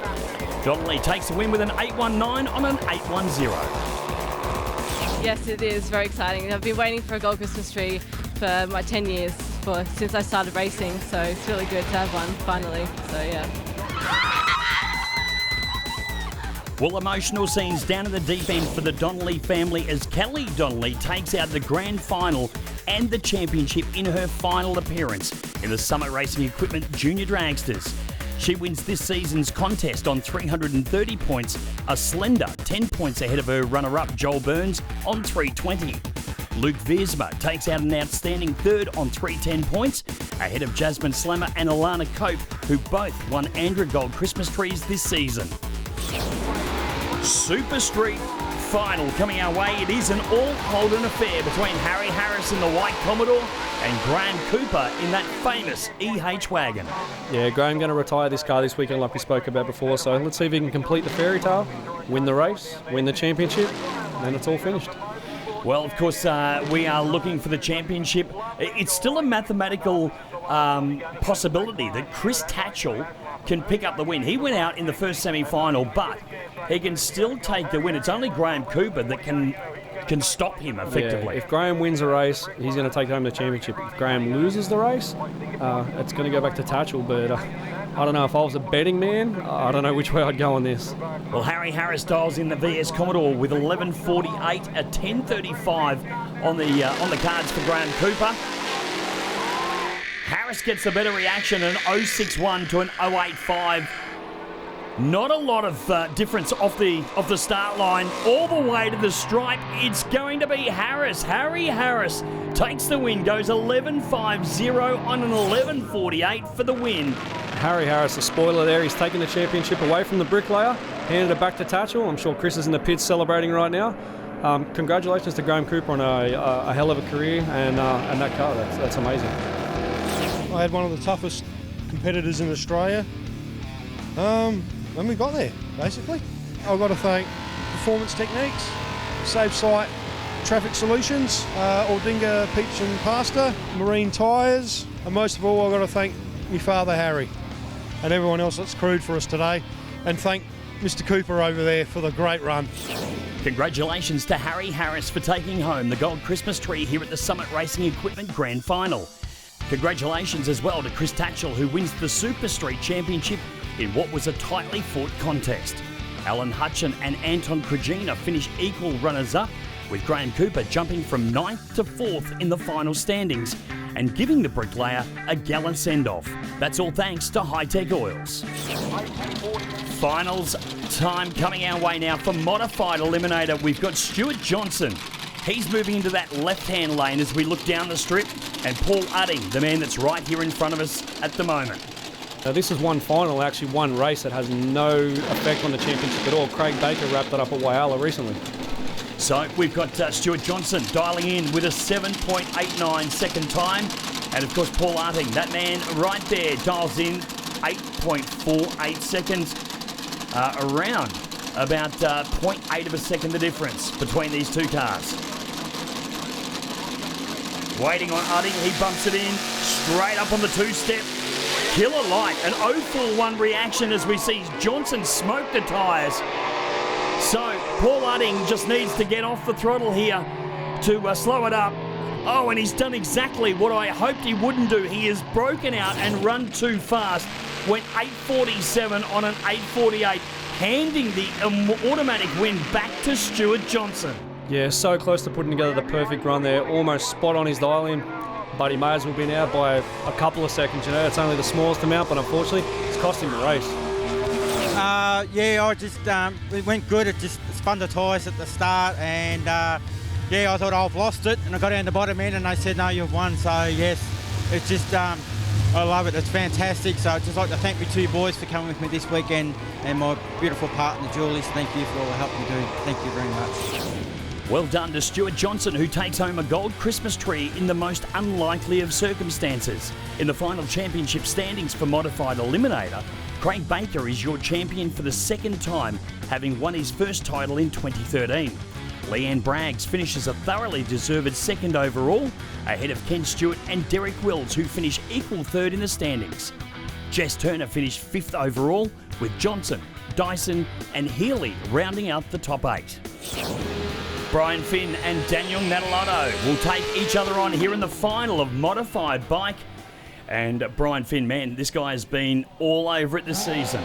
Donnelly takes the win with an 819 on an 810. Yes, it is very exciting. I've been waiting for a Gold Christmas Tree for my 10 years since I started racing, so it's really good to have one finally. So yeah. Well, emotional scenes down in the deep end for the Donnelly family as Kelly Donnelly takes out the grand final and the championship in her final appearance in the Summit Racing Equipment Junior Dragsters. She wins this season's contest on 330 points, a slender 10 points ahead of her runner-up Joel Burns on 320. Luke Viersma takes out an outstanding third on 310 points, ahead of Jasmine Slammer and Alana Cope, who both won ANDRA Gold Christmas Trees this season. Super Street final coming our way. It is an all-Holden affair between Harry Harris in the white Commodore and Graham Cooper in that famous EH wagon. Yeah, Graham going to retire this car this weekend like we spoke about before, so let's see if he can complete the fairy tale, win the race, win the championship, and then it's all finished. Well, of course, we are looking for the championship. It's still a mathematical possibility that Chris Tatchell can pick up the win. He went out in the first semi-final, but he can still take the win. It's only Graham Cooper that can stop him effectively. Yeah, if Graham wins a race, he's going to take home the championship. If Graham loses the race, it's going to go back to Tatchell, but I don't know. If I was a betting man, I don't know which way I'd go on this. Well, Harry Harris dials in the VS Commodore with 11.48, a 10.35 on the cards for Graham Cooper. Harris gets the better reaction, an 0.61 to an 0.85. Not a lot of difference off the start line all the way to the stripe. It's going to be Harris. Harry Harris takes the win, goes 11.50 on an 11.48 for the win. Harry Harris, the spoiler there. He's taken the championship away from the bricklayer, handed it back to Tatchell. I'm sure Chris is in the pits celebrating right now. Congratulations to Graham Cooper on a hell of a career and that car. That's amazing. I had one of the toughest competitors in Australia when we got there, basically. I've got to thank Performance Techniques, Safe Sight Traffic Solutions, Aldinga Peach and Pasta, Marine Tyres, and most of all I've got to thank my father Harry and everyone else that's crewed for us today, and thank Mr. Cooper over there for the great run. Congratulations to Harry Harris for taking home the Gold Christmas Tree here at the Summit Racing Equipment Grand Final. Congratulations as well to Chris Tatchell, who wins the Super Street Championship in what was a tightly fought contest. Alan Hutchin and Anton Krajina finish equal runners-up, with Graham Cooper jumping from 9th to 4th in the final standings and giving the bricklayer a gallant send-off. That's all thanks to High Tech Oils. Finals time coming our way now for Modified Eliminator. We've got Stuart Johnson. He's moving into that left-hand lane as we look down the strip, and Paul Udding, the man that's right here in front of us at the moment. Now, this is one final, actually one race that has no effect on the championship at all. Craig Baker wrapped it up at Whyalla recently. So we've got Stuart Johnson dialing in with a 7.89 second time. And of course, Paul Udding, that man right there, dials in 8.48 seconds, around about 0.8 of a second the difference between these two cars. Waiting on Udding, he bumps it in straight up on the two-step. Killer light, an 0.41 reaction as we see Johnson smoke the tyres. So Paul Udding just needs to get off the throttle here to slow it up. Oh, and he's done exactly what I hoped he wouldn't do. He has broken out and run too fast. Went 8.47 on an 8.48, handing the automatic win back to Stuart Johnson. Yeah, so close to putting together the perfect run there. Almost spot on his dial-in, but he may as well been out by a couple of seconds. You know, it's only the smallest amount, but unfortunately, it's cost him the race. Yeah, I just it went good. It just spun the tyres at the start, and yeah, I thought I've lost it, and I got down the bottom end, and they said no, you've won. So yes, it's just I love it. It's fantastic. So I'd just like to thank my two boys for coming with me this weekend, and my beautiful partner Julie. Thank you for all the help you do. Thank you very much. Well done to Stuart Johnson, who takes home a Gold Christmas Tree in the most unlikely of circumstances. In the final championship standings for Modified Eliminator, Craig Baker is your champion for the second time, having won his first title in 2013. Leanne Braggs finishes a thoroughly deserved second overall, ahead of Ken Stewart and Derek Wills, who finish equal third in the standings. Jess Turner finished 5th overall, with Johnson, Dyson and Healy rounding out the top 8. Brian Finn and Daniel Natalotto will take each other on here in the final of Modified Bike. And Brian Finn, man, this guy has been all over it this season.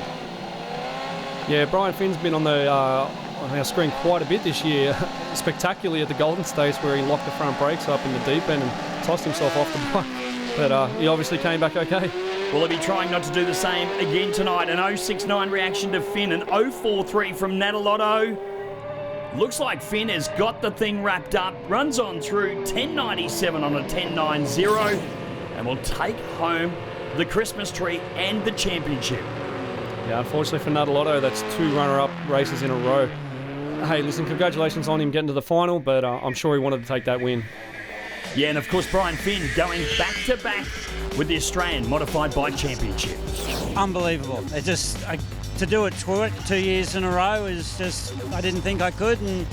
Yeah, Brian Finn's been on our screen quite a bit this year. Spectacularly at the Golden States, where he locked the front brakes up in the deep end and tossed himself off the bike. But he obviously came back okay. Will he be trying not to do the same again tonight? An 0.69 reaction to Finn, an 0.43 from Natalotto. Looks like Finn has got the thing wrapped up, runs on through 10.97 on a 10.90, and will take home the Christmas tree and the championship. Yeah, unfortunately for Natalotto, that's 2 runner-up races in a row. Hey, listen, congratulations on him getting to the final, but I'm sure he wanted to take that win. Yeah, and of course Brian Finn going back-to-back with the Australian Modified Bike Championship. Unbelievable. It just to do it 2 years in a row is just, I didn't think I could, and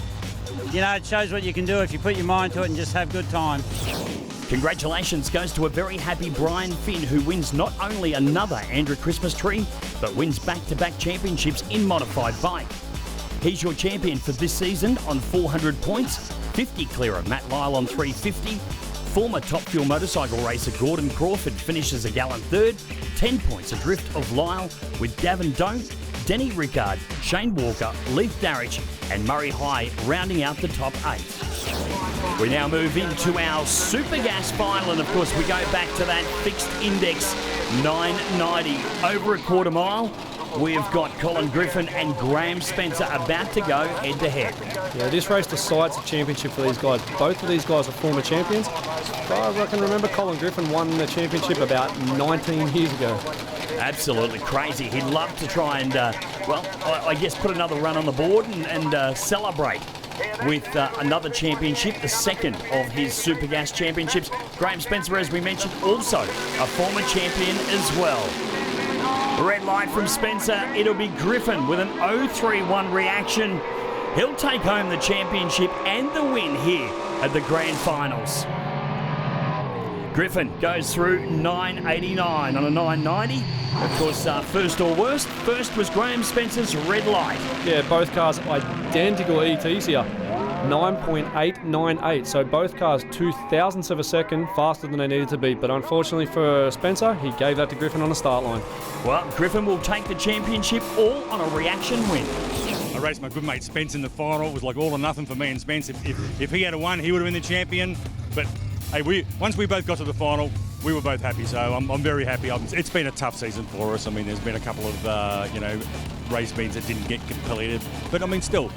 you know, it shows what you can do if you put your mind to it and just have good time. Congratulations goes to a very happy Brian Finn, who wins not only another ANDRA Christmas Tree, but wins back-to-back championships in Modified Bike. He's your champion for this season on 400 points, 50 clear of Matt Lyle on 350. Former Top Fuel motorcycle racer Gordon Crawford finishes a gallant third, 10 points adrift of Lyle, with Gavin Don't, Denny Rickard, Shane Walker, Leif Darrich and Murray High rounding out the top 8. We now move into our Super Gas final, and of course we go back to that fixed index 990 over a quarter mile. We have got Colin Griffin and Graham Spencer about to go head-to-head. Yeah, this race decides the championship for these guys. Both of these guys are former champions. As far as I can remember, Colin Griffin won the championship about 19 years ago. Absolutely crazy. He'd love to try and, I guess put another run on the board and celebrate with another championship, the second of his Super Gas championships. Graham Spencer, as we mentioned, also a former champion as well. Red light from Spencer. It'll be Griffin with an 0.31 reaction. He'll take home the championship and the win here at the Grand Finals. Griffin goes through 9.89 on a 9.90. Of course, first or worst. First was Graham Spencer's red light. Yeah, both cars identical ETs here. 9.898, so both cars 0.02 of a second faster than they needed to be, but unfortunately for Spencer, he gave that to Griffin on the start line. Well, Griffin will take the championship all on a reaction win. I raced my good mate Spence in the final. It was like all or nothing for me and Spence. If he had won, he would have been the champion. But hey, once we both got to the final, we were both happy. So I'm very happy. It's been a tough season for us. I mean, there's been a couple of race meets that didn't get completed, but I mean, still.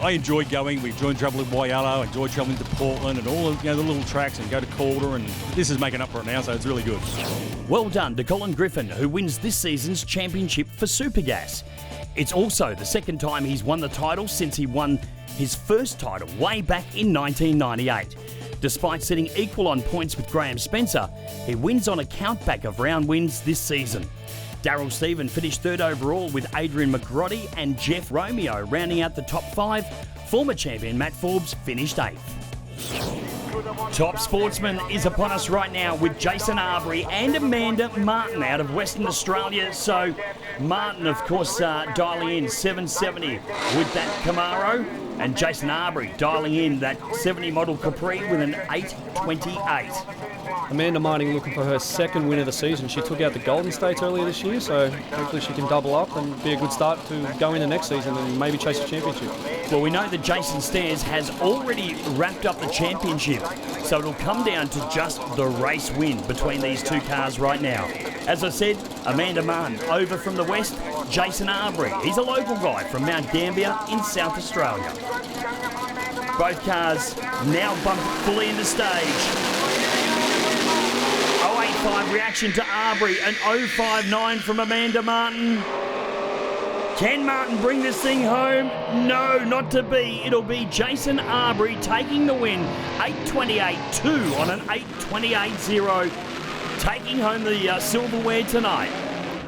I enjoyed going. We enjoyed travelling to Whyalla, enjoyed travelling to Portland and all the little tracks, and go to Calder, and this is making up for it now, so it's really good. Well done to Colin Griffin, who wins this season's championship for Super Gas. It's also the second time he's won the title since he won his first title way back in 1998. Despite sitting equal on points with Graham Spencer, he wins on a countback of round wins this season. Daryl Stephen finished third overall with Adrian McGroddy and Jeff Romeo rounding out the top 5. Former champion Matt Forbes finished 8th. Top Sportsman is upon us right now with Jason Arbery and Amanda Martin out of Western Australia. So Martin, of course, dialing in 770 with that Camaro, and Jason Arbery dialing in that 70 model Capri with an 828. Amanda Martin looking for her second win of the season. She took out the Golden States earlier this year, so hopefully she can double up and be a good start to go into next season and maybe chase a championship. Well, we know that Jason Stairs has already wrapped up the championship, so it'll come down to just the race win between these two cars right now. As I said, Amanda Martin over from the west, Jason Arbery. He's a local guy from Mount Gambier in South Australia. Both cars now bumped fully into stage. 0.85 reaction to Arbery, an 0.59 from Amanda Martin. Can Martin bring this thing home? No, not to be. It'll be Jason Arbery taking the win, 8.28.2 on an 8.28.0, taking home the silverware tonight.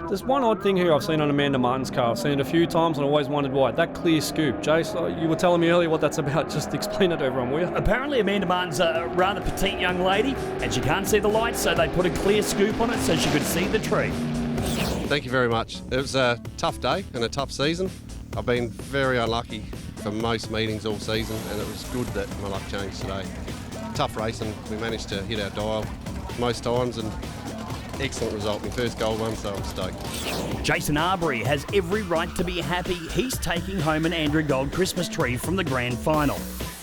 There's one odd thing here I've seen on Amanda Martin's car. I've seen it a few times and I always wondered why. That clear scoop. Jace, you were telling me earlier what that's about. Just explain it to everyone, will you? Apparently Amanda Martin's a rather petite young lady and she can't see the lights, so they put a clear scoop on it so she could see the tree. Thank you very much. It was a tough day and a tough season. I've been very unlucky for most meetings all season, and it was good that my luck changed today. Tough racing, we managed to hit our dial most times, and excellent result. My first gold one, so I'm stoked. Jason Arbery has every right to be happy. He's taking home an ANDRA Gold Christmas Tree from the grand final.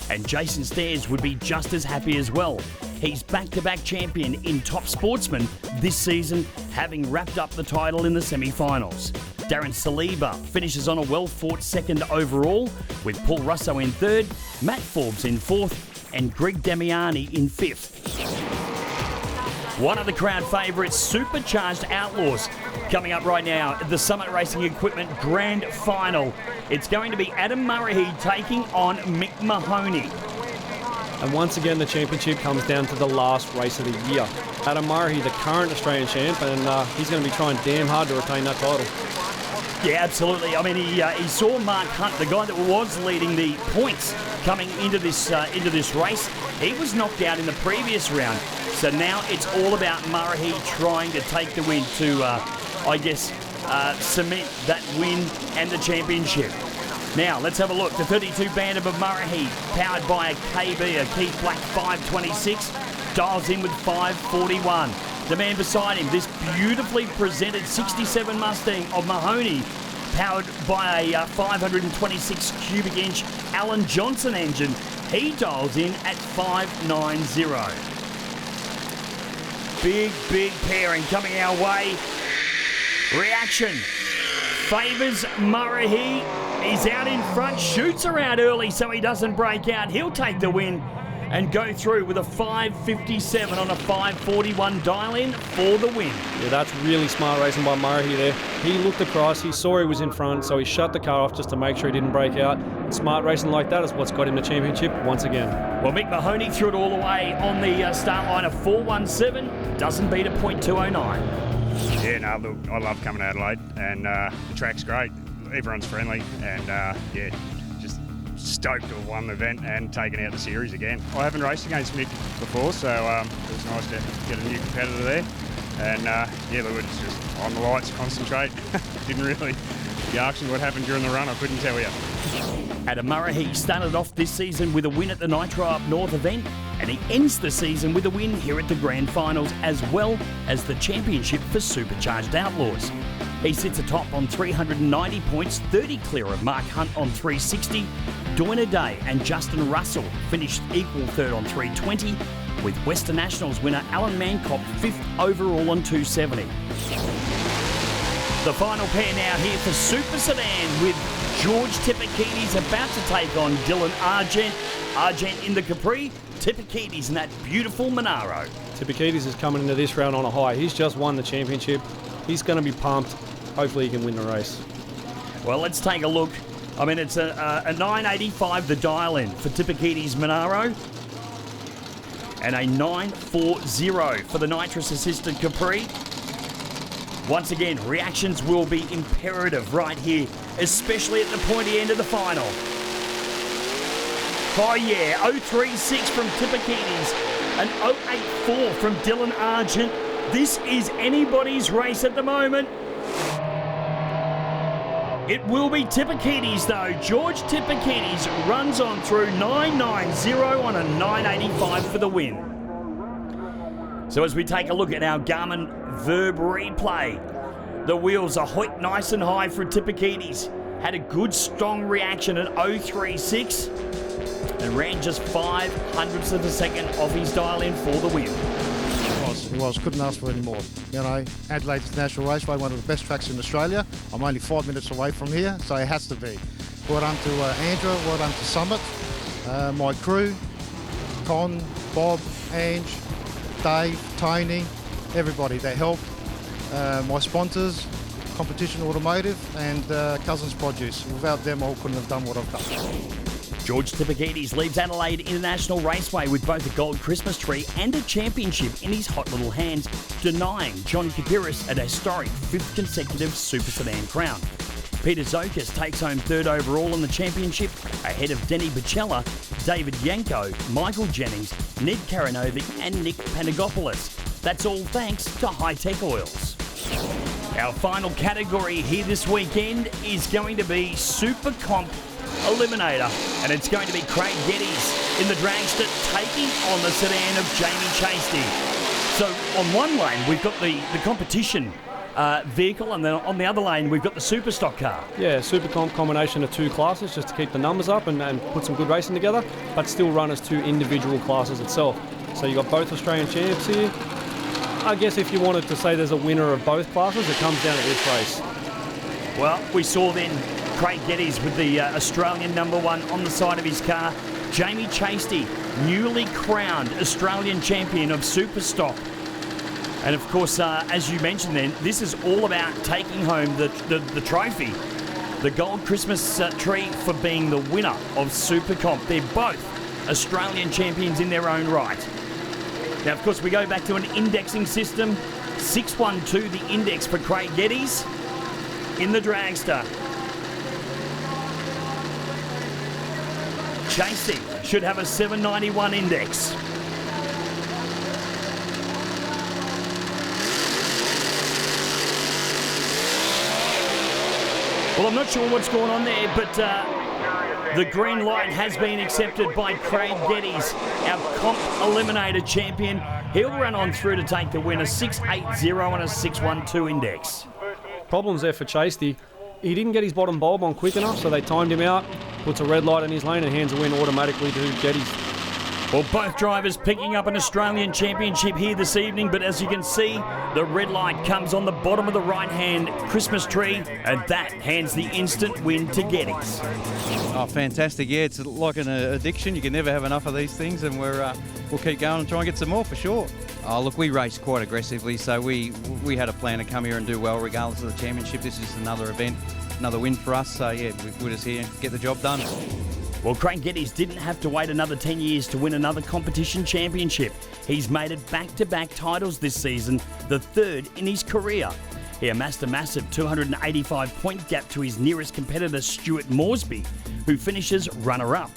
And Jason Stairs would be just as happy as well. He's back-to-back champion in Top Sportsman this season, having wrapped up the title in the semi-finals. Darren Saliba finishes on a well-fought second overall, with Paul Russo in third, Matt Forbes in fourth, and Greg Damiani in fifth. One of the crowd favourites, Supercharged Outlaws, coming up right now at the Summit Racing Equipment Grand Final. It's going to be Adam Murray taking on Mick Mahoney. And once again, the championship comes down to the last race of the year. Adam Murray, the current Australian champ, and he's going to be trying damn hard to retain that title. Yeah, absolutely. I mean, he saw Mark Hunt, the guy that was leading the points coming into this race. He was knocked out in the previous round. So now it's all about Murray trying to take the win to, cement that win and the championship. Now, let's have a look. The 32 Bantam of Murray, powered by a KB, a Keith Black 526, dials in with 541. The man beside him, this beautifully presented 67 Mustang of Mahoney, powered by a 526 cubic inch Alan Johnson engine. He dials in at 590. Big pairing coming our way. Reaction favours Murray. He's out in front, shoots around early so he doesn't break out. He'll take the win and go through with a 557 on a 541 dial-in for the win. Yeah, that's really smart racing by Murray there. He looked across, he saw he was in front, so he shut the car off just to make sure he didn't break out. And smart racing like that is what's got him the championship once again. Well, Mick Mahoney threw it all the way on the start line of 417, doesn't beat a .209. Yeah, no, look, I love coming to Adelaide, and the track's great. Everyone's friendly, and just stoked to have won the event and taken out the series again. I haven't raced against Mick before, so it was nice to get a new competitor there. And we were just on the lights, concentrate. Didn't really. You asked me what happened during the run, I couldn't tell you. Adam Murray started off this season with a win at the Nitro Up North event, and he ends the season with a win here at the Grand Finals, as well as the championship for Supercharged Outlaws. He sits atop on 390 points, 30 clear of Mark Hunt on 360. Doina Day and Justin Russell finished equal third on 320, with Western Nationals winner Alan Mancop fifth overall on 270. The final pair now here for Super Sedan, with George Tipakides about to take on Dylan Argent. Argent in the Capri, Tipakides in that beautiful Monaro. Tipakides is coming into this round on a high. He's just won the championship. He's going to be pumped. Hopefully he can win the race. Well, let's take a look. I mean, it's a 985 the dial-in for Tipakides Monaro, and a 940 for the nitrous-assisted Capri. Once again, reactions will be imperative right here, especially at the pointy end of the final. Oh yeah, 036 from Tipakides, an 084 from Dylan Argent. This is anybody's race at the moment. It will be Tipakides though. George Tipakides runs on through 990 on a 985 for the win. So as we take a look at our Garmin Verb replay, the wheels are hoiked nice and high for Tipakides. Had a good strong reaction at 036 and ran just 0.05 of a second off his dial-in for the win. He was. Couldn't ask for any more. You know, Adelaide's International Raceway, one of the best tracks in Australia. I'm only 5 minutes away from here, so it has to be. Well done to ANDRA, well done to Summit, my crew, Con, Bob, Ange, Dave, Tony, everybody that helped, my sponsors, Competition Automotive and Cousins Produce. Without them, I couldn't have done what I've done. George Tipakides leaves Adelaide International Raceway with both a Gold Christmas Tree and a championship in his hot little hands, denying Johnny Kapiris an historic 5th consecutive Super Sedan crown. Peter Zokas takes home 3rd overall in the championship, ahead of Denny Bicella, David Yanko, Michael Jennings, Ned Karanovic and Nick Panagopoulos. That's all thanks to High Tech Oils. Our final category here this weekend is going to be Super Comp Eliminator, and it's going to be Craig Geddes in the dragster taking on the sedan of Jamie Chasty. So on one lane, we've got the competition vehicle, and then on the other lane, we've got the super stock car. Yeah, super combination of two classes just to keep the numbers up and put some good racing together, but still run as two individual classes itself. So you've got both Australian champs here. I guess if you wanted to say there's a winner of both classes, it comes down to this race. Well, we saw then Craig Geddes with the Australian #1 on the side of his car. Jamie Chasty, newly crowned Australian champion of super stock. And of course, as you mentioned then, this is all about taking home the trophy, the Gold Christmas Tree, for being the winner of Super Comp. They're both Australian champions in their own right. Now, of course, we go back to an indexing system. 612 the index for Craig Geddes in the dragster. Chasty should have a 791 index. Well, I'm not sure what's going on there, but the green light has been accepted by Craig Geddes, our comp eliminator champion. He'll run on through to take the win, a 680 and a 612 index. Problems there for Chasty. He didn't get his bottom bulb on quick enough, so they timed him out, puts a red light in his lane and hands a win automatically to Geddes. Well, both drivers picking up an Australian championship here this evening, but as you can see, the red light comes on the bottom of the right-hand Christmas tree, and that hands the instant win to Geddes. Oh, fantastic. Yeah, it's like an addiction. You can never have enough of these things, and we'll keep going and try and get some more for sure. Oh, look, we raced quite aggressively, so we had a plan to come here and do well regardless of the championship. This is another event, another win for us, so yeah, we're just here and get the job done. Well, Craig Geddes didn't have to wait another 10 years to win another competition championship. He's made it back-to-back titles this season, the third in his career. He amassed a massive 285-point gap to his nearest competitor, Stuart Moresby, who finishes runner-up.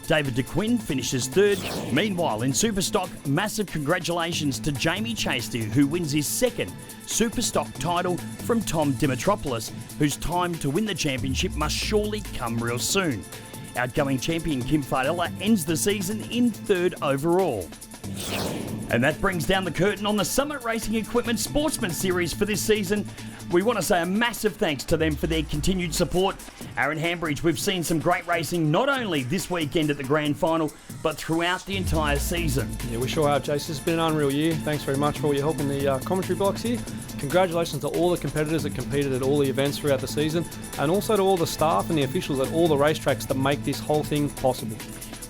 David DeQuinn finishes third. Meanwhile, in Superstock, massive congratulations to Jamie Chasty, who wins his second Superstock title from Tom Dimitropoulos, whose time to win the championship must surely come real soon. Outgoing champion Kim Fardella ends the season in third overall. And that brings down the curtain on the Summit Racing Equipment Sportsman Series for this season. We want to say a massive thanks to them for their continued support. Aaron Hambridge, we've seen some great racing not only this weekend at the Grand Final, but throughout the entire season. Yeah, we sure have, Jason. It's been an unreal year. Thanks very much for all your help in the commentary box here. Congratulations to all the competitors that competed at all the events throughout the season, and also to all the staff and the officials at all the racetracks that make this whole thing possible.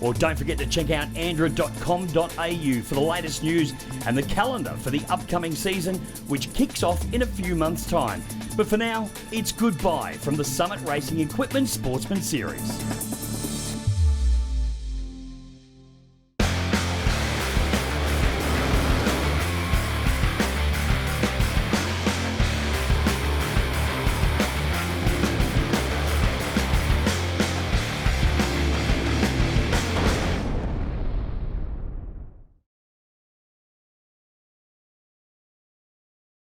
Well, don't forget to check out andra.com.au for the latest news and the calendar for the upcoming season, which kicks off in a few months' time. But for now, it's goodbye from the Summit Racing Equipment Sportsman Series.